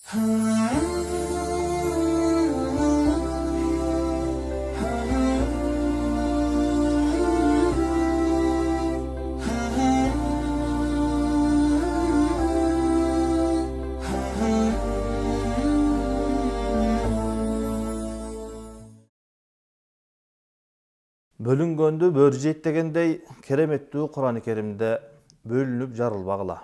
Bölüngöndü börü jeyt degендей кереметтүү Кур'ан-ы Керимде бөлүнүп жарылбагыла.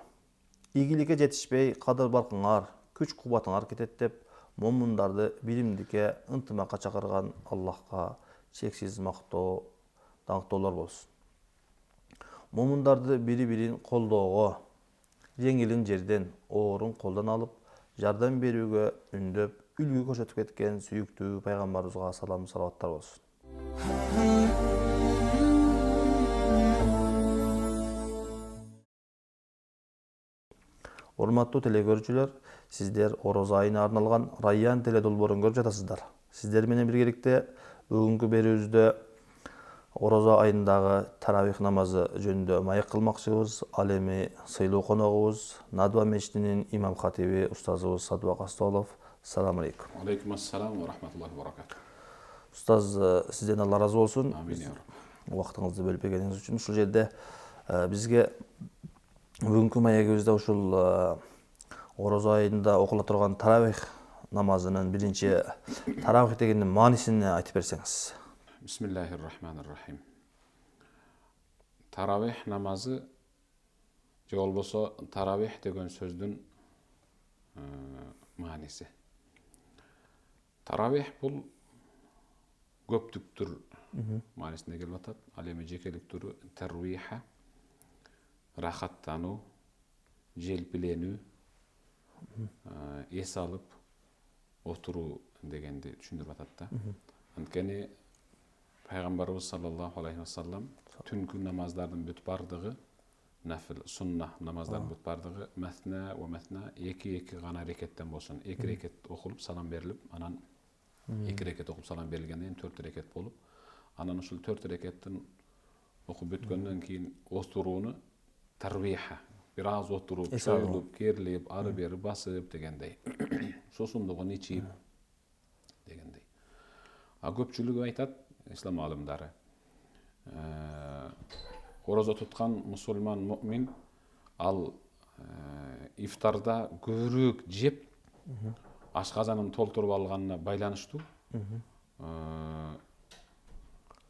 Ийгиликке жетишпей кадыр баркыңар, күч кубатыңар кетет деп момундарды билимдикке, ынтымакка чакырган Аллахка чексиз мактоо, даңктоолор болсун. Момундарды бири-бирин колдоого, жеңилин жерден, оорун колдон алып, жардам берүүгө үндөп, үлгү көрсөтүп кеткен сүйүктүү пайгамбарыбызга салам салаваттар болсун. Урматтуу телекөрүүчүлөр, сиздер орозо айына арналган Райян теле долбоорун көрүп жатасыздар. Сиздер менен биргеликте бүгүнкү берүүбүздө орозо айындагы таравих намазы жөнүндө маек кылмакчыбыз. Ал эми сыйлуу коногубуз Надва мечитинин имам хатиби устазыбыз Садубак Астолов. Салам алейкум. Алейкум ассалам ва рахматуллахи ва баракатух. Устаз, сизден Алла разы болсун. Амин я рабб. Убактыңызды бөлүп бергениңиз үчүн. Ушул жерде бизге бүгүнкү маегибизде ушул орозо айында окула турган таравих намазынын биринчи таравих дегендин маанисин айтып берсеңиз. Бисмиллахир-рахманир-рахим. Таравих намазы же болбосо таравих деген сөздүн мааниси. Таравих бул көптүктүр маанисинде келип атат. Ал эми жекелик түрү тарвиха, рахаттануу, желпиленүү, эс алып отуруу дегенди түшүндүрүп атат да. Анткени пайгамбарыбыз саллаллаху алейхи ва саллам түнкү намаздардын бүт бардыгы, нафил сунна намаздардын бүт бардыгы мәсна ва мәсна эки гана рекеттен болсун. Эки рекет окулуп салам берилип, анан эки рекет окуп салам берилгенден кийин 4 рекет болуп, анан ушул 4 рекеттин окуп бүткөндөн кийин отурууну тарвиха, бир аз отуруп, чоюлуп, керилип, ары бери басып дегендей. Сосундугун ичип дегендей. А көпчүлүгү айтат, ислам алымдары, орозо туткан мусулман муъмин ал ифтарда көбүрөөк жеп ашказанын толтуруп алганына байланыштуу.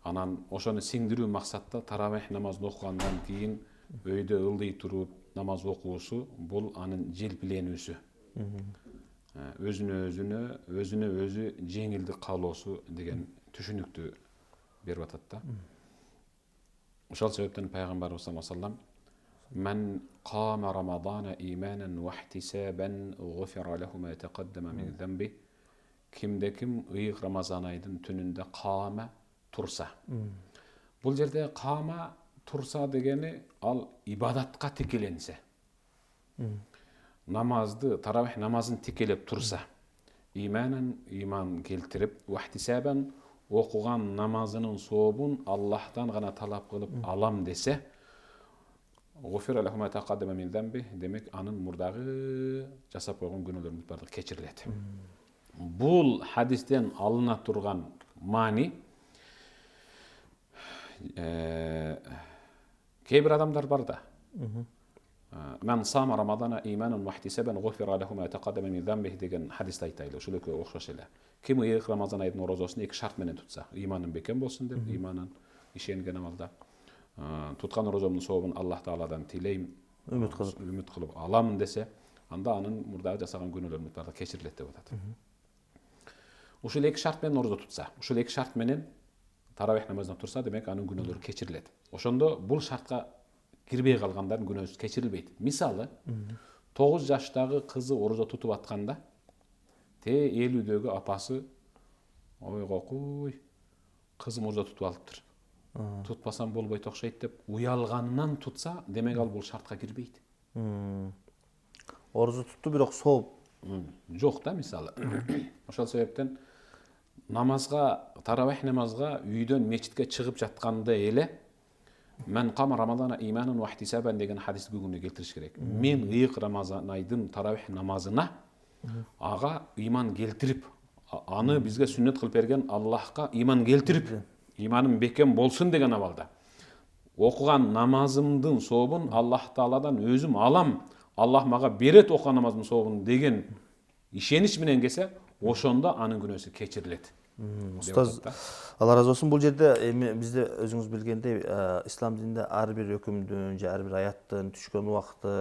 Анан ошону сиңдирүү максатта таравих намазын окугандан кийин өйдө ылдый туруп намаз окуусу бул анын желпиленүүсү. Өзүнө өзү жеңилдик каалоосу деген түшүнүктү берип атат да. Ошол себептен пайгамбарыбыз саллаллаху алейхи ва саллам "Мен кама Рамадана иманан ва ихтисабан гуфира лаху ма тaqaddama min zambi" Кимде ким ыйык Рамазан айдын түнүндө кама турса. Бул жерде кама турса дегени ал ибадатка тикеленсе. Намазды, таравих намазын тикелеп турса, иман келтирип, ва ихтисабан окуган намазынын сообун Аллахтан гана талап кылып алам десе, гуфира лаху ма тaqaddama min zambi, демек анын мурдагы жасап койгон күнөөлөрүнүн баардыгы кечирилет. Бул хадистен алына турган маани кейбир адамдар бар да. Мен сама Рамадана иманан ва ихтисабан гуфира лаху ма тaqaddama min zambi деген хадисти айтайлы. Ушул экөө окшош эле. Ким ыйык Рамазан айдын орозосун эки шарт менен тутса, иманын бекем болсун деп, иманын ишенген амалда, туткан орозомдун сообун Аллах Тааладан тилейм, үмүт кылып алам десе, анда анын мурдагы жасаган күнөөлөрүнүн баардыгы кечирилет деп атат. Ушул эки шарт менен орозо тутса, ушул эки шарт менен таравих намазына турса, демек анын күнөөлөрү кечирилет. Ошондо бул шартка кирбей калгандардын күнөөсү кечирилбейт. Мисалы, 9 жаштагы кызы орозо тутуп атканда, 50-дөгү апасы ойго куй, кызым орозо тутуп алыптыр. Тутпасам болбойт окшойт деп уялганынан тутса, демек ал бул шартка кирбейт. Орозо тутту, бирок сооп жок да, мисалы. Ошол себептен намазга, таравих намазга үйдөн мечитке чыгып жатканда эле "Мен кама Рамадана иманан ва ихтисабан" деген хадисти күнгүнө келтириш керек. Мен ыйык Рамазан айдын таравих намазына ага иман келтирип, аны бизге сүннет кылып берген Аллахка иман келтирип, иманым бекем болсун деген абалда окуган намазымдын сообун Аллах Тааладан өзүм алам, Аллах мага берет окуган намаздын сообун деген ишенич менен келсе, ошондо анын күнөөсү кечирилет. Устаз, Алла разы болсун. Бул жерде эми бизде өзүңүз билгендей, ислам дининде ар бир өкүмдүн же ар бир аяттын түшкөн убакыты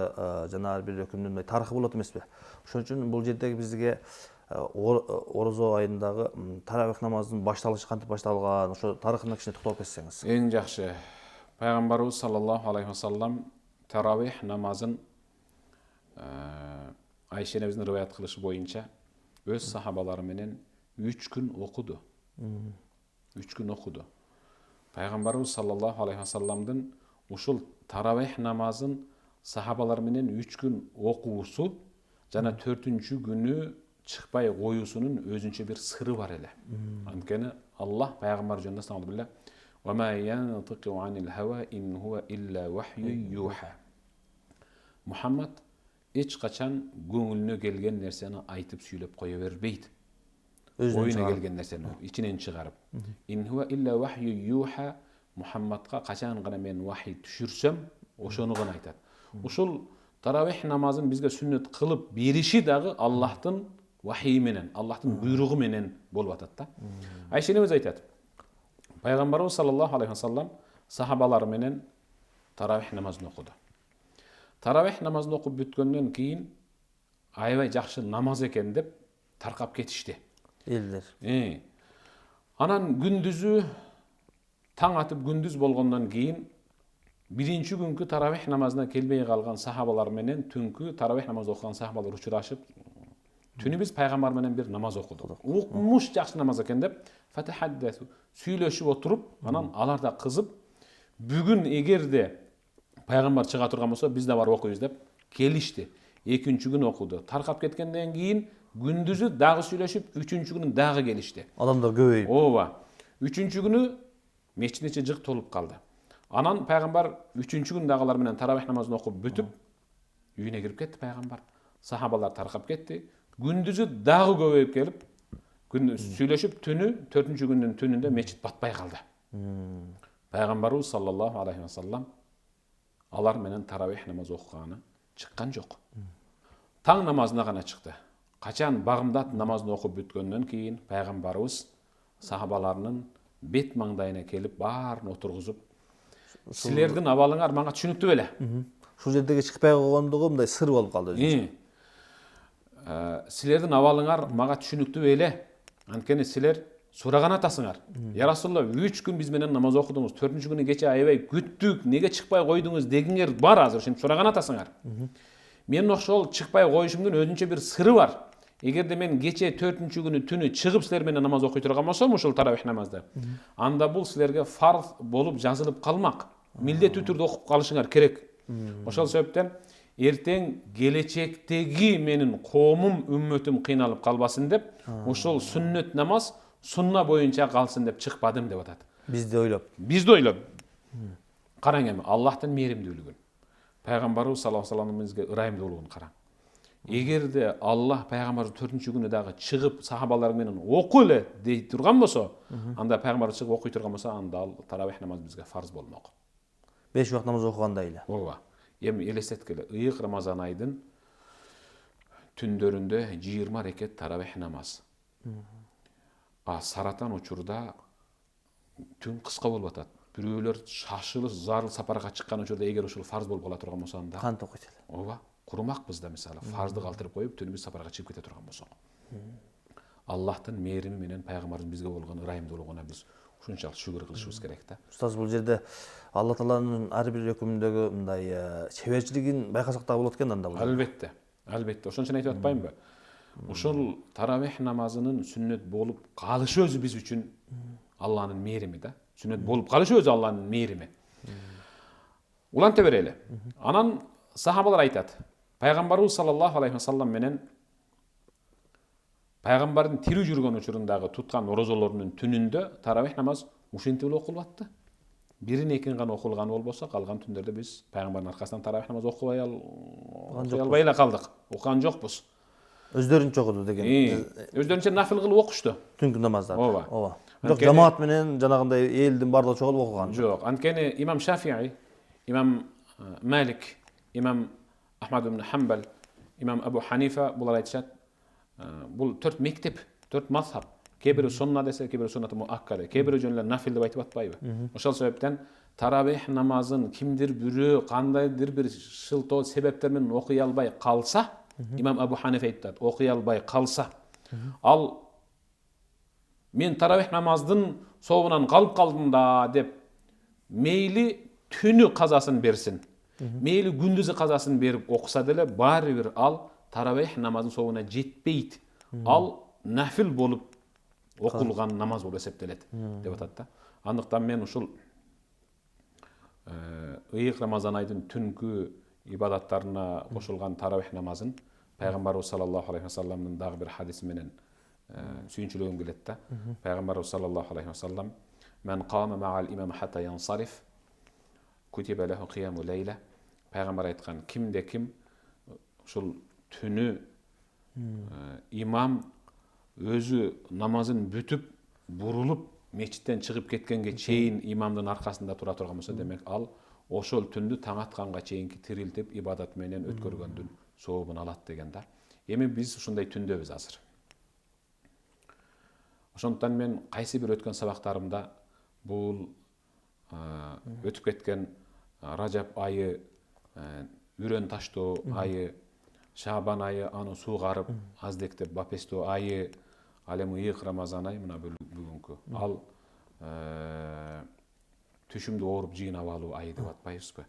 жана ар бир өкүмдүн мындай тарыхы болот эмеспи? Ошон үчүн бул жердеги бизге орозо айындагы таравих намазынын башталышы кантип башталган, ошо тарыхына кичине токтолуп кетсеңиз. Эң жакшы. Пайгамбарыбыз саллаллаху алейхи вассалам таравих намазын Айша энебиздин риваят кылышы боюнча өз сахабалары менен 3 күн окуду. 3 күн окуду. Пайгамбарыбыз саллаллаху алейхи вассаламдын ушул таравих намазын сахабалар менен 3 күн окуусу жана 4-чү күнү чыкпай коюусунун өзүнчө бир сыры бар эле. Анткени Аллах пайгамбар жөнүндө саллаллаху алейхи وما ينطق عن الهوى إن هو إلا وحي يوحى. Muhammad эч качан көңүлүнө келген нерсени айтып сүйлөп кое бербейт. Оюна келген нерсени ичинен чыгарып. In huwa illa wahyu yuha. Muhammadга качан гана мен вахий түшүрсөм, ошону гана айтат. Ушул таравих намазын бизге сүннет кылып бериши дагы Аллахтын вахийи менен, Аллахтын буйругу менен болуп атат да. Айша энебиз айтат. Пайгамбарыбыз саллаллаху алейхи вассалам сахабалары менен таравих намазын окуду. Таравих намазын окуп бүткөндөн кийин аябай жакшы намаз экен деп таркап кетишти Элдер. Анан күндүзү таң атып күндүз болгондон кийин биринчи күнкү таравих намазына келбей калган сахабалар менен түнкү таравих намаз окуган сахабалар учурашып, түнү биз пайгамбар менен бир намаз окудук. Укмуш жакшы намаз экен деп фатахаддасу сүйлөшүп отуруп, анан алар да кызып, бүгүн эгерде пайгамбар чыга турган болсо биз да барып окуйбуз деп келишти. Экинчи күн окуду. Таркап кеткенден кийин күндүзү дагы сүйлөшүп, үчүнчү күнү дагы келишти. Адамдар көбөйүп. Ооба. Үчүнчү күнү мечиттин ичи жык толуп калды. Анан пайгамбар үчүнчү күн дагылар менен таравих намазын окуп бүтүп, үйүнө кирип кетти пайгамбар. Сахабалар таркап кетти. Күндүзү дагы көбөйүп келип, сүйлөшүп түнү 4-чү күндүн түнүндө мечит батпай калды. Пайгамбарыбыз саллаллаху алейхи вассалам алар менен таравих намаз окуганы чыккан жок. Таң намазына гана чыкты. Качан багымдат намазын окуп бүткөндөн кийин пайгамбарыбыз сахабаларынын бет маңдайына келип баарын отургузуп, силердин абалыңар мага түшүнүктүү беле? Ушул жердеги чыкпай койгондугу мындай сыр болуп калды өзүнчө. Силердин абалыңар мага түшүнүктүү беле? Анткени силер сураган атасыңар. Я Расулалла, 3 күн биз менен намаз окудуңуз, 4-чү күнү кече аябай күттүк, неге чыкпай койдуңуз дегиңер бар азыр, ошентип сураган атасыңар. Менин ошол чыкпай коюшумдун өзүнчө бир сыры бар. Эгерде мен кече 4-чү күнү түнү чыгып силер менен намаз окуй турган болсом, ушул таравих намазды, анда бул силерге фарз болуп жазылып калмак. Милдеттүү түрдө окуп калышыңар керек. Ошол себептен эртең келечектеги менин коомум, үммөтүм кыйналып калбасын деп, ушул сүннөт намаз сунна боюнча калсын деп чыкпадым деп атат. Бизди ойлоп. Караң эми, Аллахтын мээримдүүлүгүн, пайгамбарыбыз саллаллаху алейхи вассаламдын бизге ырайымдуулугун караң. Эгерде Аллах пайгамбарды 4-чү күнү дагы чыгып сахабалар менен оку эле дей турган болсо, анда пайгамбар чыгып окуй турган болсо, анда ал таравих намаз бизге фарз болмок. 5 убакыт намаз окугандай эле. Ооба. Эми элестеткиле, ыйык Рамазан айдын түндөрүндө 20 рекет таравих намаз. Саратан учурда түн кыска болуп атат. Бирөөлөр шашылып, зарыл сапарга чыккан учурда эгер ушул фарз болуп кала турган болсо, анда кантип окуйт эле? Ооба, курумакпыз да мисалы, фарзды калтырып коюп, түнү биз сапарга чыгып кете турган болсок. Аллахтын мээрими менен пайгамбардын бизге болгон ырайымдуулугуна биз ушунчалык шүгүр кылышыбыз керек да. Устаз, бул жерде Алла Тааланын ар бир өкүмүндөгү мындай чеберчилигин байкасак да болот экен анда бул. Албетте. Ошон үчүн айтып атпаймынбы? Ушул таравих намазынын сүннөт болуп калышы өзү биз үчүн Алланын мээрими да. Сүннөт болуп калышы өзү Алланын мээрими. Уланта берели. Анан сахабалар айтат. Пайгамбарыбыз саллаллаху алейхи вассалам менен пайгамбардын тирүү жүргөн учурундагы туткан орозолорунун түнүндө таравих намаз ушинтип эле окулуп атты. Бирин экин гана окулган болбосо, калган түндөрдө биз пайгамбардын аркасынан таравих намаз окубай албай эле калдык. Окуган жокпуз. Өздөрүнчө окуду деген. Өздөрүнчө нафил кылып окушту. Түнкү намаздарды. Ооба. Бирок жамаат менен жанагындай элдин бардыгы чогулуп окуган. Жок, анткени имам Шафии, имам Малик, имам Ахмад ибн Хамбал, имам Абу Ханифа булар айтышат, бул 4 мектеп, 4 мазхаб. Кээ сунна десе, кээ суннаты муаккада, кээ жөн эле нафил деп айтып атпайбы? Ошол себептен таравих намазын кимдир бирөө кандайдыр бир шылтоо себептер менен окуй албай калса, имам Абу Ханифа айтат, окуй албай калса, ал мен таравих намаздын сообунан калып калдым да деп мейли түнү казасын берсин, мейли күндүзү казасын берип окуса деле баары бир ал таравих намаздын сообуна жетпейт. Ал нафил болуп окулган намаз болуп эсептелет деп атат да. Андыктан мен ушул ыйык Рамазан айдын түнкү ибадаттарына кошулган таравих намазын пайгамбарыбыз саллаллаху алейхи вассаламдын дагы бир хадиси менен сүйүнчүлөгүм келет да. Пайгамбарыбыз саллаллаху алейхи вассалам мен кама ма'ал имам хата янсариф кутиба лаху қияму лейла. Пайгамбар айткан, кимде ким ушул түнү имам өзү намазын бүтүп бурулуп мечиттен чыгып кеткенге чейин имамдын аркасында тура турган болсо, демек ал ошол түндү таң атканга чейинки тирилтип ибадат менен өткөргөндүн сообун алат деген да. Эми биз ушундай түндөбүз азыр. Ошондуктан мен кайсы бир өткөн сабактарымда бул өтүп кеткен Ражап айы, үрөн таштоо айы, Шабан айы аны суугарып аздектеп бапестөө айы, ал эми ыйык Рамазан айы мына бүгүнкү ал түшүмдү ооруп жыйнап алуу айы деп атпайбызбы?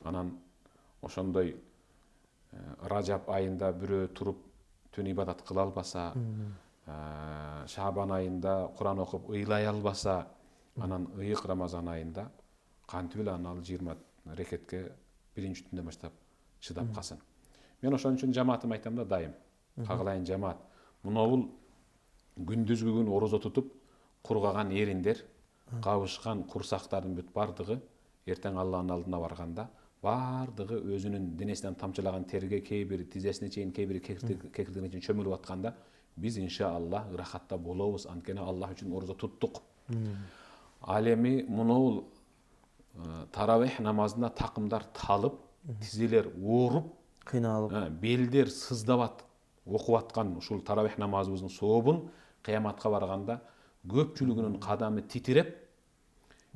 Анан ошондой Ражап айында бирөө туруп түн ибадат кыла албаса, Шабан айында Куран окуп ыйлай албаса, анан ыйык Рамазан айында кантип эле аны ал 20 рекетке биринчи түндөн баштап чыдап калсын. Мен ошон үчүн жамаатыма айтам да дайым. Кагылайын жамаат. Мунабул күндүзгү күн орозо тутуп кургаган эриндер, кабышкан курсактардын бүт бардыгы эртең Алланын алдына барганда бардыгы өзүнүн денесинен тамчылаган терге, кээ бири тизесине чейин, кээ бири кекирдигине чейин чөмүлүп атканда биз иншалла ырахатта болобуз, анткени Аллах үчүн орозо туттук. Ал эми мунабул таравих намазына такымдар талып, тизелер ооруп, кыйналып, белдер сыздабат окуп аткан ушул таравих намазыбыздын сообун кыяматка барганда көпчүлүгүнүн кадамы титиреп,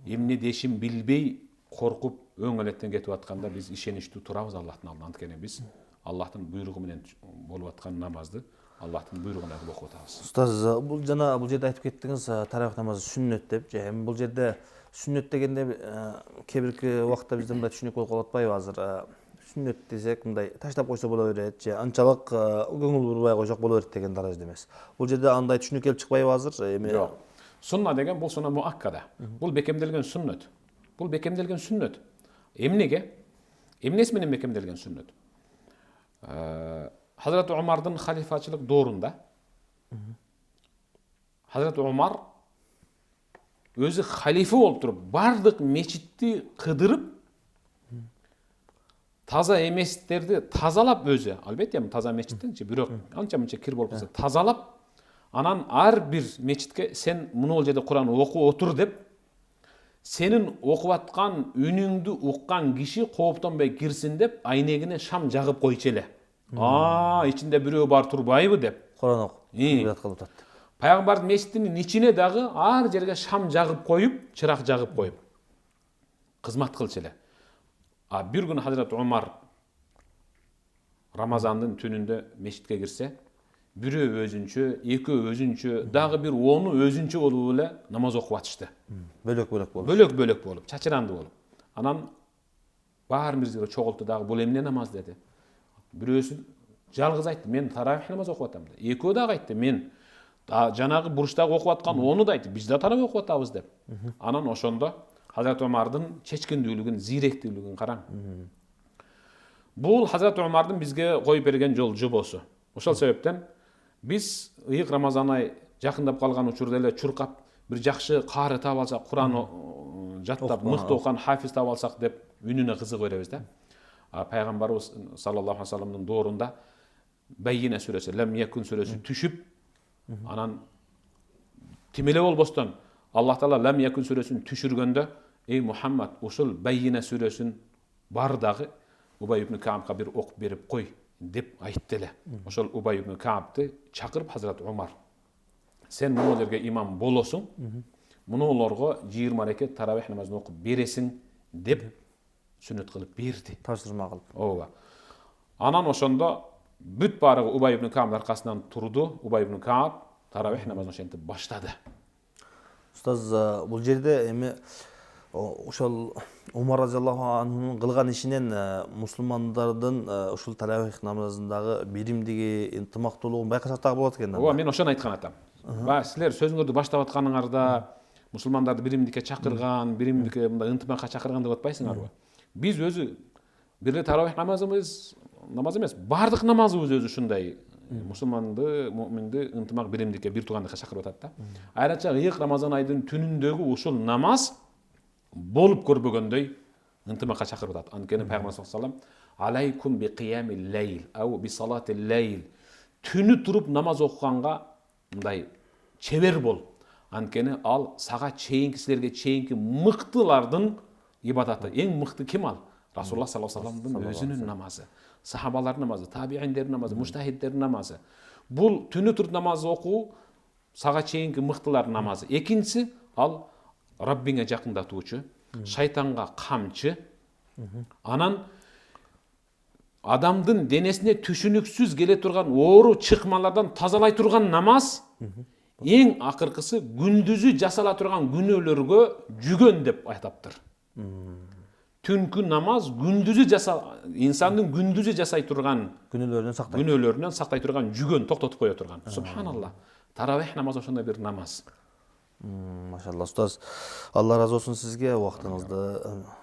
эмне дешин билбей, коркуп, өң элеттен кетип атканда биз ишеничтүү турабыз Аллахтын алдында. Анткени биз Аллахтын буйругу менен болуп аткан намазды Аллахтын буйругуна кылып окуп атабыз. Устаз, бул жана бул жерде айтып кеттиңиз, таравих намазы сүннөт деп. Же эми бул жерде сүннөт дегенде кээ бирки убакта бизде мындай түшүнүк болуп калып атпайбы азыр? Сүннөт десек мындай таштап койсо боло берет, же анчалык көңүл бурбай койсок боло берет деген даражада эмес. Бул жерде андай түшүнүк келип чыкпайбы азыр? Эми жок. Сунна деген бул сунна муаккада. Бул бекемделген сүннөт. Бул бекемделген сүннөт. Эмнеге? Эмнеси менен бекемделген сүннөт? Хазрат Умардын халифачылык доорунда Хазрат Умар өзү халифа болуп туруп, бардык мечитти кыдырып, таза эместерди тазалап өзү, албетте таза мечиттенчи, бирок анча мынча кир болуп калса тазалап, анан ар бир мечитке сен муну жерде Куран окуп отур деп, сенин окуп аткан үнүңдү уккан киши кооптонбой кирсин деп айнегине шам жагып койчу эле. Ичинде бирөө бар турбайбы деп. Куран окуп ибадат кылып атат. Пайгамбардын мечитинин ичине дагы ар жерге шам жагып коюп, чырак жагып коюп кызмат кылчу эле. Бир күнү Хазрат Умар Рамазандын түнүндө мечитке кирсе, бирөө өзүнчө, экөө өзүнчө, дагы бир 10 өзүнчө болуп эле намаз окуп атышты. Бөлөк-бөлөк болуп. Бөлөк-бөлөк болуп, чачыранды болуп. Анан баарыбызга чогулту дагы бул эмне намаз деди. Бирөөсү жалгыз айтты, мен таравих намаз окуп атам деп. Экөө дагы айтты, мен жанагы бурчтагы окуп аткан 10 да айтты, биз да таравих окуп атабыз деп. Анан ошондо Хазрат Умардын чечкиндүүлүгүн, зиректүүлүгүн караң. Бул Хазрат Умардын бизге коюп берген жобосу. Ошол себептен биз ыйык Рамазан ай жакындап калган учурда эле чуркап бир жакшы каары таап алсак, Куран жаттап мыкты окуган хафиз таап алсак деп үнүнө кызыгып беребиз да. Пайгамбарыбыз саллаллаху алейхи вассаламдын доорунда Бәйіне сүресі, ләм якун сүресі түшіп, анан тимеле болбостон Аллах Таала ләм якун сүресін түшіргенде, ей Мухаммад, ушул Бәйіне сүресін бардағы Убай ибн Каабқа бір оқып беріп қой деп айтты эле. Ошол Убай ибн Каабты чакырып Хазрат Умар, сен мунулерге имам болосуң, мунулорго 20 рекет таравих намазын окуп бересиң деп сүннөт кылып берди. Тапшырма кылып. Ооба. Анан ошондо бүт барыгы Убай ибн Каабдын аркасынан турду. Убай ибн Кааб таравих намазын ошентип баштады. Устаз, бул жерде эми ошол Умар разияллаху анхунун кылган ишинен мусулмандардын ушул таравих намазындагы биримдиги, ынтымактуулугун байкасак дагы болот экен. Ооба, мен ошону айткан атам. Силер сөзүңөрдү баштап атканыңарда мусулмандарды биримдикке чакырган, биримдикке мындай ынтымакка чакырган деп атпайсыңарбы? Биз өзү бир эле таравих намазыбыз намаз эмес, бардык намазыбыз өзү ушундай мусулманды, муъминди ынтымак биримдикке, бир туугандыкка чакырып атат да. Айрыкча ыйык Рамазан айдын түнүндөгү ушул намаз болуп көрбөгөндөй ынтымакка чакырып атат. Анткени Пайгамбар саллаллаху алейхи ва саллям алейкум би киямил лейл ау би салатил лейл, түнү туруп намаз окуганга мындай чебер бол. Анткени ал сага чейинки, силерге чейинки мыктылардын ибадаты. Эң мыкты ким ал? Расулуллах саллаллаху алейхи ва салламдын өзүнүн намазы, сахабалардын намазы, табииндердин намазы, муштахиддердин намазы. Бул түнү туруп намаз окуу сага чейинки мыктылардын намазы. Экинчиси ал Раббиңе жакындатуучу, шайтанга камчы. Анан адамдын денесине түшүнүксүз келе турган оору чыкмалардан тазалай турган намаз. Эң акыркысы күндүзү жасала турган күнөөлөргө жүгөн деп айтаптыр. Түнкү намаз күндүзү инсандын күндүзү жасай турган күнөөлөрүнөн сактай турган жүгөн, токтотуп кое турган. Субханаллах. Таравих намазы ошондой бир намаз. Машалла, устаз, Алла разы болсун сизге убактыңызды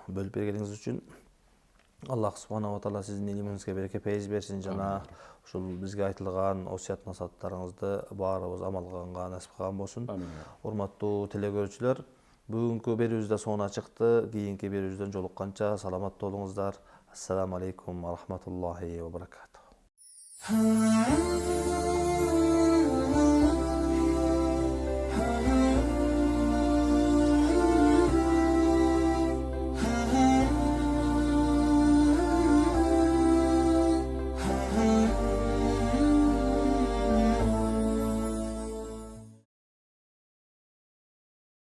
бөлүп бергениңиз үчүн. Аллах субханаху ва таала сиздин илимиңизге береке пейиз берсин жана ушул бизге айтылган осуят насааттарыңызды баарыбыз амалга алганга насип кылган болсун. Урматтуу телекөрүүчүлөр, бүгүнкү берүүбүз да соңуна чыкты. Кийинки берүүбүздөн жолукканча саламаттуу болуңуздар. Ассаламу алейкум ва рахматуллахи ва баракатух.